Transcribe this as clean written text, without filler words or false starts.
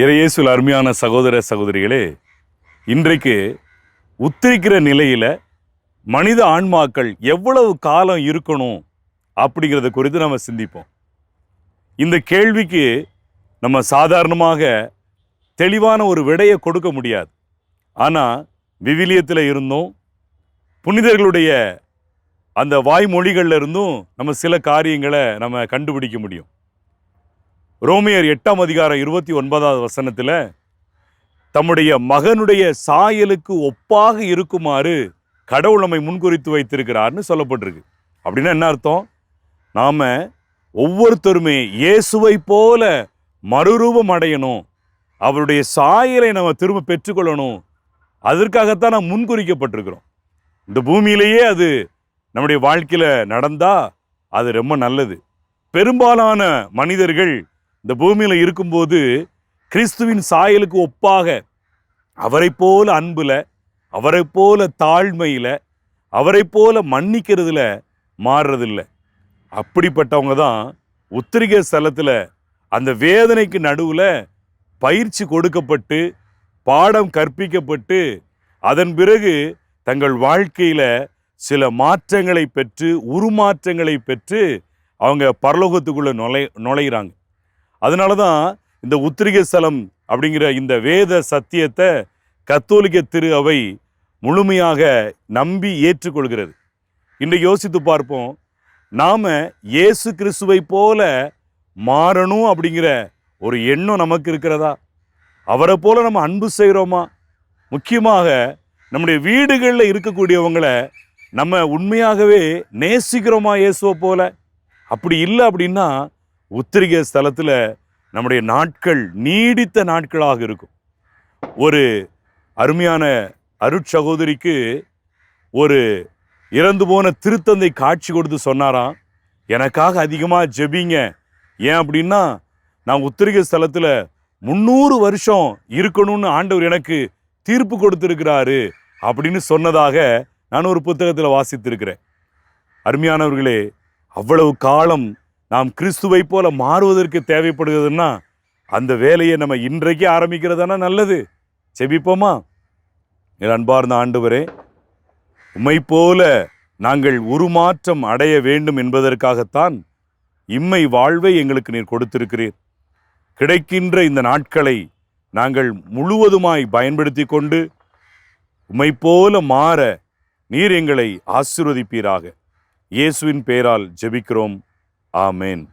இறையேசுவில் அருமையான சகோதர சகோதரிகளே, இன்றைக்கு உத்திரிக்கிற நிலையில் மனித ஆன்மாக்கள் எவ்வளவு காலம் இருக்கணும் அப்படிங்கிறத குறித்து நம்ம சிந்திப்போம். இந்த கேள்விக்கு நம்ம சாதாரணமாக தெளிவான ஒரு விடையை கொடுக்க முடியாது. ஆனால் விவிலியத்தில் இருந்தும் புனிதர்களுடைய அந்த வாய்மொழிகளில் இருந்தும் நம்ம சில காரியங்களை நம்ம கண்டுபிடிக்க முடியும். ரோமியர் 8ஆம் அதிகாரம் 29வது வசனத்தில் தம்முடைய மகனுடைய சாயலுக்கு ஒப்பாக இருக்குமாறு கடவுள் நம்மை முன்குறித்து வைத்திருக்கிறார்னு சொல்லப்பட்டிருக்கு. அப்படின்னா என்ன அர்த்தம்? நாம் ஒவ்வொருத்தருமே இயேசுவை போல மறுரூபம் அடையணும், அவருடைய சாயலை நம்ம திரும்ப பெற்றுக்கொள்ளணும். அதற்காகத்தான் நாம் முன்குறிக்கப்பட்டிருக்கிறோம். இந்த பூமியிலேயே அது நம்முடைய வாழ்க்கையில் நடந்தால் அது ரொம்ப நல்லது. பெரும்பாலான மனிதர்கள் இந்த பூமியில் இருக்கும்போது கிறிஸ்துவின் சாயலுக்கு ஒப்பாக அவரை போல அன்புல, அவரை போல தாழ்மையில், அவரை போல மன்னிக்கிறதுல மாறுறதில்லை. அப்படிப்பட்டவங்க தான் உத்திரிகை ஸ்தலத்தில் அந்த வேதனைக்கு நடுவில் பயிற்சி கொடுக்கப்பட்டு பாடம் கற்பிக்கப்பட்டு அதன் பிறகு தங்கள் வாழ்க்கையில் சில மாற்றங்களை பெற்று உருமாற்றங்களை பெற்று அவங்க பரலோகத்துக்குள்ளே நுழைகிறாங்க. அதனால தான் இந்த உத்திரிகை ஸ்தலம் அப்படிங்கிற இந்த வேத சத்தியத்தை கத்தோலிக்க திரு அவை முழுமையாக நம்பி ஏற்றுக்கொள்கிறது. இன்றைக்கு யோசித்து பார்ப்போம், நாம் இயேசு கிறிஸ்துவை போல மாறணும் அப்படிங்கிற ஒரு எண்ணம் நமக்கு இருக்கிறதா? அவரை போல நம்ம அன்பு செய்கிறோமா? முக்கியமாக நம்முடைய வீடுகளில் இருக்கக்கூடியவங்களை நம்ம உண்மையாகவே நேசிக்கிறோமா இயேசுவை போல? அப்படி இல்லை அப்படின்னா உத்திரிகை ஸ்தலத்தில் நம்முடைய நாட்கள் நீடித்த நாட்களாக இருக்கும். ஒரு அருமையான அருட்சகோதரிக்கு ஒரு இறந்து போன திருத்தந்தை காட்சி கொடுத்து சொன்னாராம், எனக்காக அதிகமாக ஜெபிங்க. ஏன் அப்படின்னா நான் உத்திரிகை ஸ்தலத்தில் 300 வருஷம் இருக்கணும்னு ஆண்டவர் எனக்கு தீர்ப்பு கொடுத்துருக்கிறாரு அப்படின்னு சொன்னதாக நான் ஒரு புத்தகத்தில் வாசித்திருக்கிறேன். அருமையானவர்களே, அவ்வளவு காலம் நாம் கிறிஸ்துவை போல மாறுவதற்கு தேவைப்படுகிறதுன்னா அந்த வேலையை நம்ம இன்றைக்கே ஆரம்பிக்கிறதானா நல்லது. செபிப்போமா? என் அன்பார்ந்த ஆண்டவரே, உம்மை போல நாங்கள் உருமாற்றம் அடைய வேண்டும் என்பதற்காகத்தான் இம்மை வாழ்வை எங்களுக்கு நீர் கொடுத்திருக்கிறீர். கிடைக்கின்ற இந்த நாட்களை நாங்கள் முழுவதுமாய் பயன்படுத்தி கொண்டு உம்மை போல மாற நீர் எங்களை ஆசீர்வதிப்பீராக. இயேசுவின் பெயரால் ஜெபிக்கிறோம். ஆமென்.